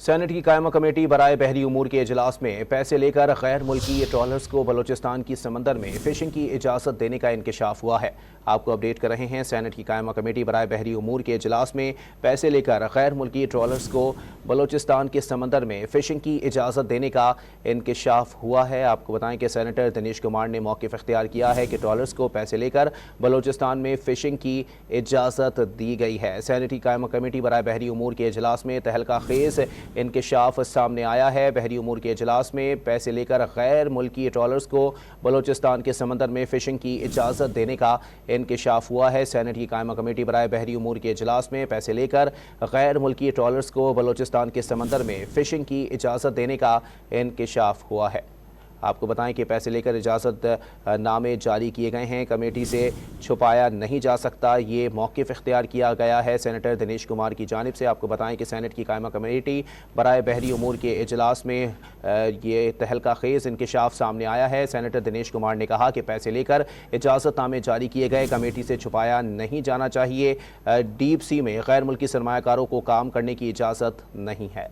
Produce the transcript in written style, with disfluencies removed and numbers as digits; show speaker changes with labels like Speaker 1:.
Speaker 1: Senate की कायमा committee बराए बहरी उमूर के इजलास में पैसे लेकर गैर मुल्की ट्रॉलर्स को बलोचिस्तान की समंदर में फिशिंग की इजाज़त देने का इंकशाफ हुआ है। आपको अपडेट कर रहे हैं। सेनेट की कायमा कमेटी बराए बहरी उमूर के इजलास में पैसे लेकर गैर मुल्की ट्रॉलर्स को बलोचिस्तान के समंदर में फिशिंग की इजाज़त देने का इंकशाफ हुआ है। आपको बताएं कि सेनेटर दिनेश कुमार ने मौक़िफ़ इख्तियार किया है कि ट्रॉलर्स को पैसे लेकर बलोचिस्तान में फिशिंग की इजाज़त दी गई है। सेनेट की कायमा कमेटी बराए बहरी उमूर के इजलास में तहलका खेज़ इंकशाफ सामने आया है। बहरी उमूर के इजलास में पैसे लेकर गैर मुल्की ट्रॉलर्स को बलोचिस्तान के समंदर में फिशिंग की इजाज़त देने का इंकशाफ हुआ है। सेनेट की कायमा कमेटी बराए बहरी उमूर के इजलास में पैसे लेकर गैर मुल्की ट्रॉलर्स को बलोचिस्तान के समंदर में फिशिंग की इजाज़त देने का इंकशाफ हुआ है। आपको बताएं कि पैसे लेकर इजाज़त नामे जारी किए गए हैं। कमेटी से छुपाया नहीं जा सकता, ये मौक़िफ़ इख्तियार किया गया है सेनेटर दिनेश कुमार की जानिब से। आपको बताएं कि सेनेट की कायमा कमेटी बराए बहरी उमूर के इजलास में ये तहलका खेज़ इंकशाफ सामने आया है। सेनेटर दिनेश कुमार ने कहा कि पैसे लेकर इजाज़त नामे जारी किए गए, कमेटी से छुपाया नहीं जाना चाहिए। डीप सी में गैर मुल्की सरमायाकारों को काम करने की इजाज़त नहीं है।